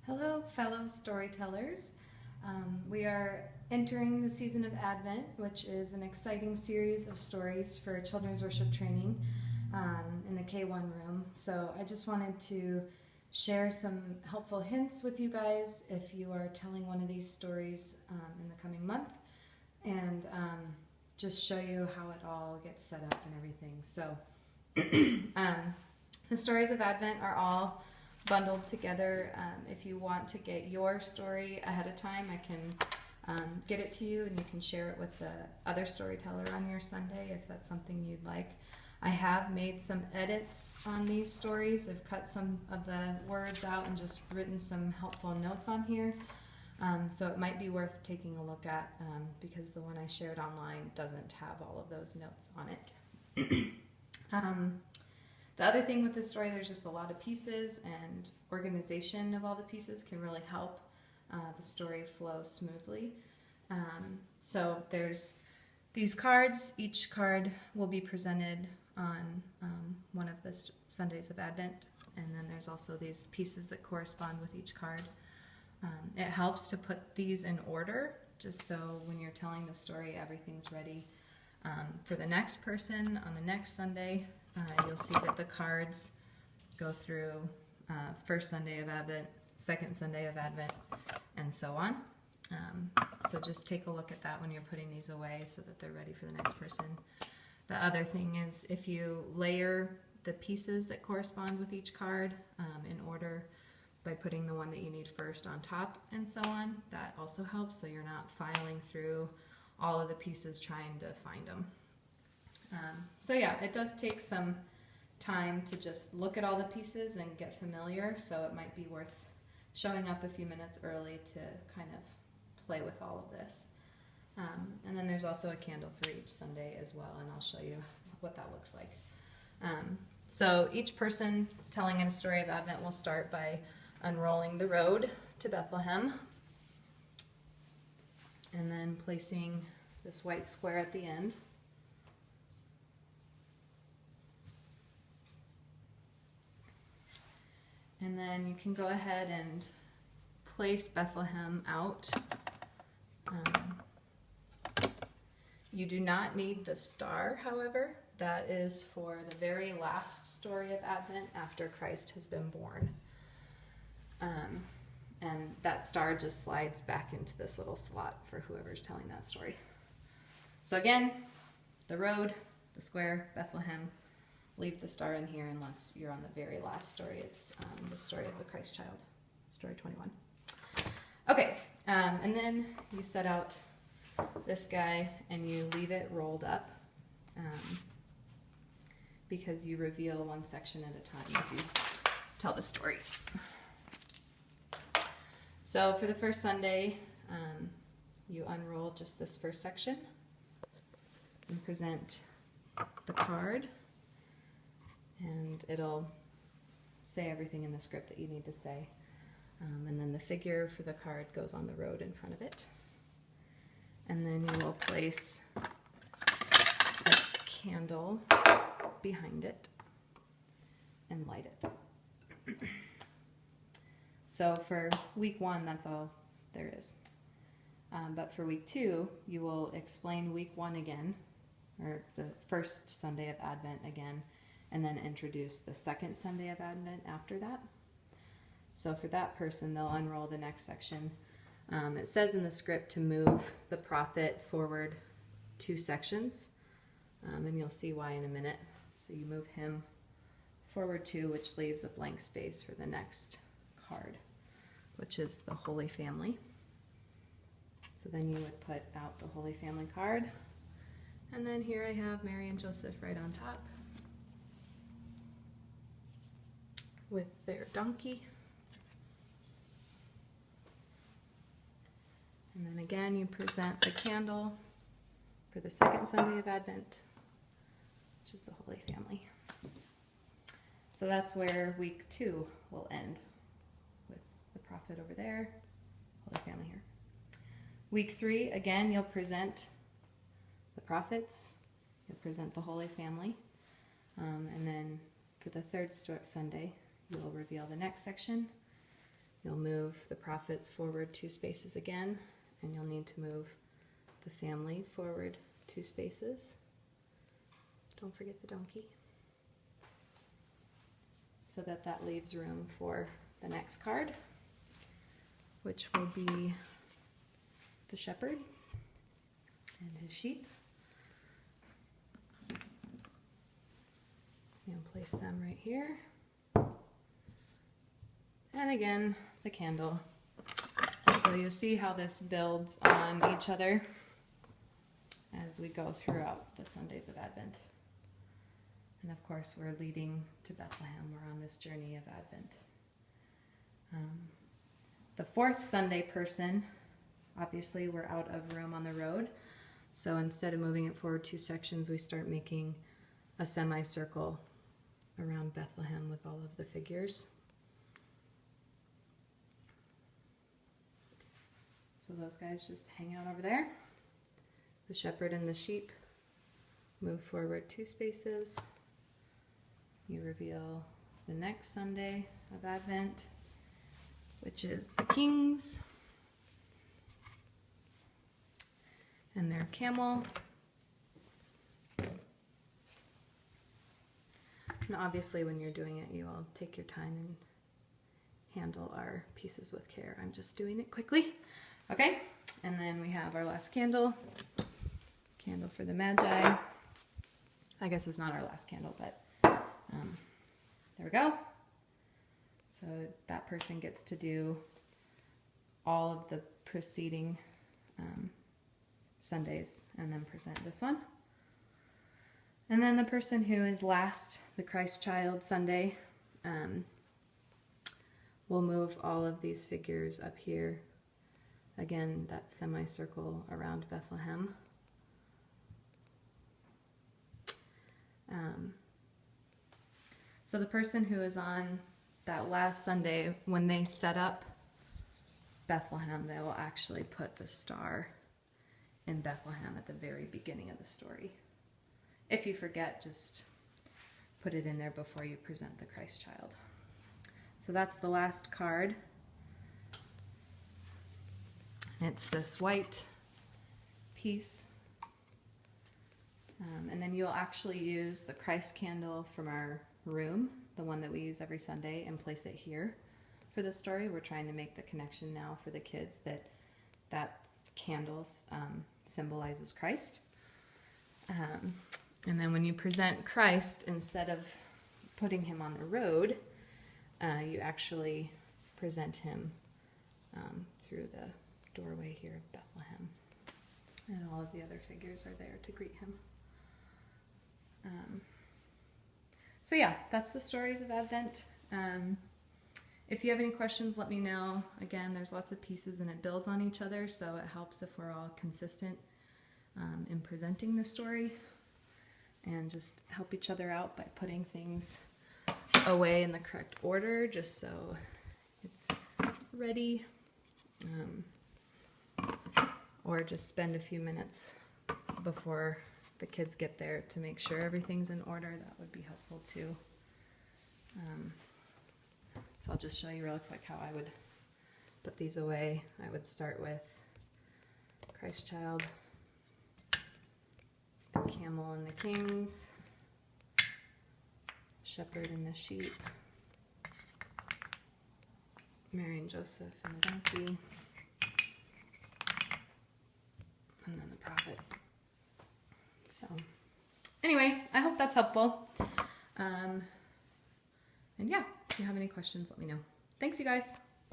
Hello, fellow storytellers. We are entering the season of Advent, which is an exciting series of stories for children's worship training in the K-1 room. So I just wanted to share some helpful hints with you guys if you are telling one of these stories in the coming month, and just show you how it all gets set up and everything. So the stories of Advent are all bundled together. If you want to get your story ahead of time, I can get it to you and you can share it with the other storyteller on your Sunday if that's something you'd like. I have made some edits on these stories. I've cut some of the words out and just written some helpful notes on here. So it might be worth taking a look at because the one I shared online doesn't have all of those notes on it. The other thing with this story, there's just a lot of pieces, and organization of all the pieces can really help the story flow smoothly. So there's these cards. Each card will be presented on one of the Sundays of Advent, and then there's also these pieces that correspond with each card. It helps to put these in order, just so when you're telling the story, everything's ready for the next person on the next Sunday. You'll see that the cards go through first Sunday of Advent, second Sunday of Advent, and so on. So just take a look at that when you're putting these away so that they're ready for the next person. The other thing is if you layer the pieces that correspond with each card in order by putting the one that you need first on top and so on, that also helps, so you're not filing through all of the pieces trying to find them. So yeah, it does take some time to just look at all the pieces and get familiar, so it might be worth showing up a few minutes early to kind of play with all of this. And then there's also a candle for each Sunday as well, and I'll show you what that looks like. So each person telling a story of Advent will start by unrolling the road to Bethlehem and then placing this white square at the end. And then you can go ahead and place Bethlehem out. You do not need the star, however. That is for the very last story of Advent after Christ has been born. And that star just slides back into this little slot for whoever's telling that story. So again, the road, the square, Bethlehem. Leave the star in here unless you're on the very last story. It's the story of the Christ child, story 21. Okay, and then you set out this guy and you leave it rolled up because you reveal one section at a time as you tell the story. So for the first Sunday, you unroll just this first section and present the card. And it'll say everything in the script that you need to say. And then the figure for the card goes on the road in front of it. And then you will place a candle behind it and light it. So for week 1, that's all there is. But for week 2, you will explain week 1 again, or the first Sunday of Advent again, and then introduce the second Sunday of Advent after that. So for that person, they'll unroll the next section. It says in the script to move the prophet forward 2 sections, and you'll see why in a minute. So you move him forward 2, which leaves a blank space for the next card, which is the Holy Family. So then you would put out the Holy Family card, and then here I have Mary and Joseph right on top with their donkey. And then again you present the candle for the second Sunday of Advent, which is the Holy Family. So that's where week 2 will end, with the prophet over there, Holy Family here. Week 3, again, you'll present the prophets, you'll present the Holy Family, and then for the third Sunday, you'll reveal the next section, You'll move the prophets forward 2 spaces again, and you'll need to move the family forward 2 spaces. Don't forget the donkey. So that leaves room for the next card, which will be the shepherd and his sheep. You'll place them right here. And again, the candle. So you'll see how this builds on each other as we go throughout the Sundays of Advent. And of course, we're leading to Bethlehem. We're on this journey of Advent. The 4th Sunday person, obviously we're out of room on the road. So instead of moving it forward 2 sections, we start making a semicircle around Bethlehem with all of the figures. So those guys just hang out over there. The shepherd and the sheep move forward 2 spaces. You reveal the next Sunday of Advent, which is the kings and their camel. And obviously when you're doing it, you all take your time and handle our pieces with care. I'm just doing it quickly. Okay, and then we have our last candle. Candle for the Magi. I guess it's not our last candle, but there we go. So that person gets to do all of the preceding Sundays and then present this one. And then the person who is last, the Christ Child Sunday, will move all of these figures up here. Again, that semicircle around Bethlehem. So the person who is on that last Sunday, when they set up Bethlehem, they will actually put the star in Bethlehem at the very beginning of the story. If you forget, just put it in there before you present the Christ child. So that's the last card. It's this white piece. And then you'll actually use the Christ candle from our room, the one that we use every Sunday, and place it here for the story. We're trying to make the connection now for the kids that candle symbolizes Christ. And then when you present Christ, instead of putting him on the road, you actually present him through the doorway here of Bethlehem. And all of the other figures are there to greet him. So yeah, that's the stories of Advent. If you have any questions, let me know. Again, there's lots of pieces and it builds on each other, so it helps if we're all consistent in presenting the story, and just help each other out by putting things away in the correct order, just so it's ready. Or just spend a few minutes before the kids get there to make sure everything's in order. That would be helpful too. So I'll just show you real quick how I would put these away. I would start with Christ child, the camel and the kings, shepherd and the sheep, Mary and Joseph and the donkey, and then the prophet. So anyway, I hope that's helpful. And yeah, if you have any questions, let me know. Thanks, you guys.